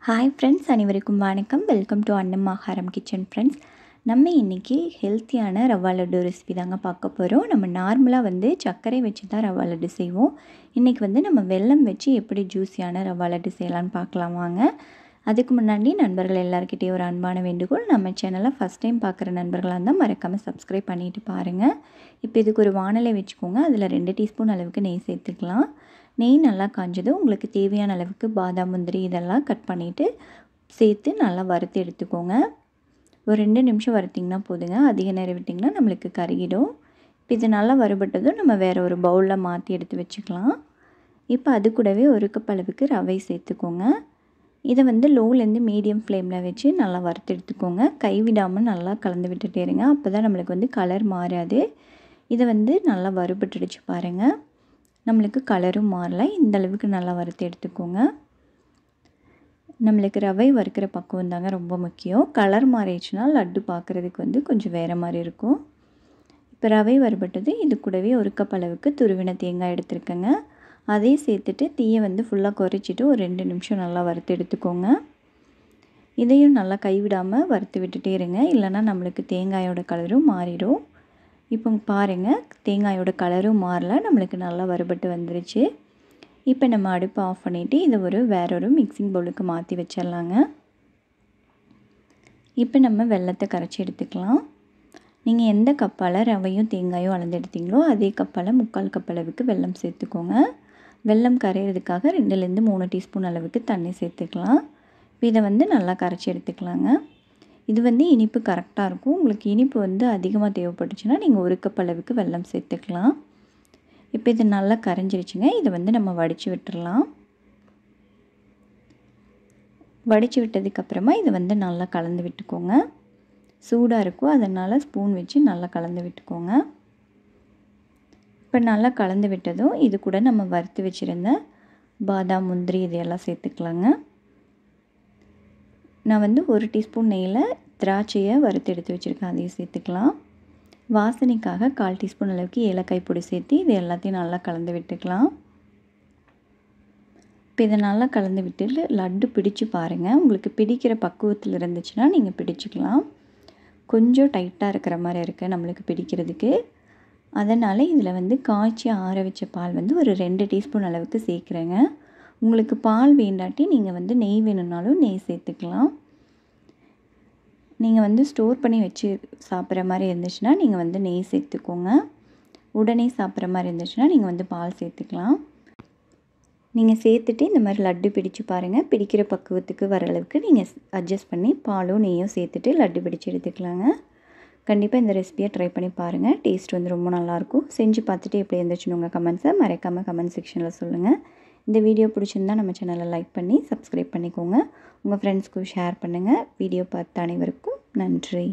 Hi friends, அனைவருக்கும் வணக்கம். Welcome to அன்னம்மாகாரம் கிச்சன் ஃப்ரெண்ட்ஸ். நம்ம இன்றைக்கி ஹெல்த்தியான ரவா லட்டு ரெசிபி தாங்க பார்க்க போகிறோம். நம்ம நார்மலாக சர்க்கரை வச்சு தான் ரவா லட்டு செய்வோம். இன்றைக்கி நம்ம வெல்லம் வச்சு எப்படி ஜூஸியான ரவா லட்டு செய்யலான்னு பார்க்கலாம் வாங்க. அதுக்கு முன்னாடி நண்பர்கள் எல்லாருக்கிட்டே ஒரு அன்பான வேண்டுகோள், நம்ம சேனலை ஃபஸ்ட் டைம் பார்க்குற நண்பர்களாக இருந்தால் மறக்காமல் சப்ஸ்கிரைப் பண்ணிவிட்டு பாருங்கள். இப்போ இதுக்கு ஒரு வானலை வச்சுக்கோங்க. அதில் 2 டீஸ்பூன் அளவுக்கு நெய் சேர்த்துக்கலாம். நெய் நல்லா காஞ்சதும் உங்களுக்கு தேவையான அளவுக்கு பாதாம், முந்திரி இதெல்லாம் கட் பண்ணிவிட்டு சேர்த்து நல்லா வறுத்து எடுத்துக்கோங்க. ஒரு 2 நிமிஷம் வறுத்திங்கன்னா போதுங்க. அதிக நேரம் விட்டிங்கன்னா நம்மளுக்கு கருகிடும். இப்போ இது நல்லா வறுபட்டதும் நம்ம வேறு ஒரு பவுலில் மாற்றி எடுத்து வச்சுக்கலாம். இப்போ அது கூடவே 1 கப் அளவுக்கு ரவை சேர்த்துக்கோங்க. இதை லோலேருந்து மீடியம் ஃப்ளேமில் வச்சு நல்லா வறுத்து எடுத்துக்கோங்க. கைவிடாமல் நல்லா கலந்து விட்டுட்டே இருங்க. அப்போ தான் நம்மளுக்கு கலர் மாறாது. இதை நல்லா வறுபட்டுடுச்சு பாருங்கள். நம்மளுக்கு கலரும் மாறல. இந்த அளவுக்கு நல்லா வறுத்து எடுத்துக்கோங்க. நம்மளுக்கு ரவை வறுக்கிற பக்குவம் தாங்க ரொம்ப முக்கியம். கலர் மாறிடுச்சுன்னா லட்டு பார்க்குறதுக்கு கொஞ்சம் வேறு மாதிரி இருக்கும். இப்போ ரவை வறுபட்டது. இது கூடவே 1 கப் அளவுக்கு துருவின தேங்காய் எடுத்துருக்கேங்க. அதையும் சேர்த்துட்டு தீயை ஃபுல்லாக குறைச்சிட்டு ஒரு 2 நிமிஷம் நல்லா வறுத்து எடுத்துக்கோங்க. இதையும் நல்லா கைவிடாமல் வறுத்து விட்டுட்டே இருங்க. இல்லைன்னா நம்மளுக்கு தேங்காயோட கலரும் மாறிடும். இப்போ பாருங்கள், தேங்காயோட கலரும் மாறல, நம்மளுக்கு நல்லா வறுபட்டு வந்துருச்சு. இப்போ நம்ம அடுப்பை ஆஃப் பண்ணிவிட்டு இதை வேறொரு மிக்சிங் பவுலுக்கு மாற்றி வச்சிடலாங்க. இப்போ நம்ம வெல்லத்தை கரைச்சி எடுத்துக்கலாம். நீங்கள் எந்த கப்பால் ரவையும் தேங்காயும் அளந்து எடுத்தீங்களோ அதே கப்பால் 3/4 கப் அளவுக்கு வெல்லம் சேர்த்துக்கோங்க. வெல்லம் கரையிறதுக்காக 2லேருந்து 3 டீஸ்பூன் அளவுக்கு தண்ணி சேர்த்துக்கலாம். இப்போ இதை நல்லா கரைச்சி எடுத்துக்கலாங்க. இது இனிப்பு கரெக்டாக இருக்கும். உங்களுக்கு இனிப்பு அதிகமாக தேவைப்பட்டுச்சுன்னா நீங்கள் 1 கப் அளவுக்கு வெல்லம் சேர்த்துக்கலாம். இப்போ இது நல்லா கரைஞ்சிருச்சுங்க. இதை நம்ம வடித்து விட்டுறலாம். வடித்து விட்டதுக்கப்புறமா இதை நல்லா கலந்து விட்டுக்கோங்க. சூடாக இருக்கும், அதனால் ஸ்பூன் வச்சு நல்லா கலந்து விட்டுக்கோங்க. இப்போ நல்லா கலந்து விட்டதும் இது கூட நம்ம வறுத்து வச்சுருந்த பாதாம், முந்திரி இதையெல்லாம் சேர்த்துக்கலாங்க. நான் 1 டீஸ்பூன் நெய்யில் திராட்சையை வறுத்து எடுத்து வச்சுருக்கேன், அதையும் சேர்த்துக்கலாம். வாசனைக்காக 1/4 டீஸ்பூன் அளவுக்கு ஏலக்காய் பொடி சேர்த்து இது எல்லாத்தையும் நல்லா கலந்து விட்டுக்கலாம். இப்போ இதை நல்லா கலந்து விட்டு லட்டு பிடிச்சு பாருங்கள். உங்களுக்கு பிடிக்கிற பக்குவத்தில் இருந்துச்சுன்னா நீங்கள் பிடிச்சிக்கலாம். கொஞ்சம் டைட்டாக இருக்கிற மாதிரி இருக்குது நம்மளுக்கு பிடிக்கிறதுக்கு. அதனால் இதில் காய்ச்சி ஆற வச்ச பால் ஒரு 2 டீஸ்பூன் அளவுக்கு சேர்க்குறேங்க. உங்களுக்கு பால் வேண்டாட்டி நீங்கள் நெய் வேணும்னாலும் நெய் சேர்த்துக்கலாம். நீங்கள் ஸ்டோர் பண்ணி வச்சு சாப்பிட்ற மாதிரி இருந்துச்சுன்னா நீங்கள் நெய் சேர்த்துக்கோங்க. உடனே சாப்பிட்ற மாதிரி இருந்துச்சுன்னா நீங்கள் பால் சேர்த்துக்கலாம். நீங்கள் சேர்த்துட்டு இந்த மாதிரி லட்டு பிடிச்சு பாருங்கள். பிடிக்கிற பக்குவத்துக்கு வர அளவுக்கு நீங்கள் அட்ஜஸ்ட் பண்ணி பாலும் நெய்யும் சேர்த்துட்டு லட்டு பிடிச்சி எடுத்துக்கலாங்க. கண்டிப்பாக இந்த ரெசிபியை ட்ரை பண்ணி பாருங்கள். டேஸ்ட் ரொம்ப நல்லாயிருக்கும். செஞ்சு பார்த்துட்டு எப்படி இருந்துச்சுன்னு உங்கள் கமெண்ட்ஸை மறக்காமல் கமெண்ட் செக்ஷனில் சொல்லுங்கள். இந்த வீடியோ பிடிச்சிருந்தா நம்ம சேனலை லைக் பண்ணி சப்ஸ்கிரைப் பண்ணிக்கோங்க. உங்கள் ஃப்ரெண்ட்ஸ்க்கும் ஷேர் பண்ணுங்கள். வீடியோ பார்த்த அனைவருக்கும் நன்றி.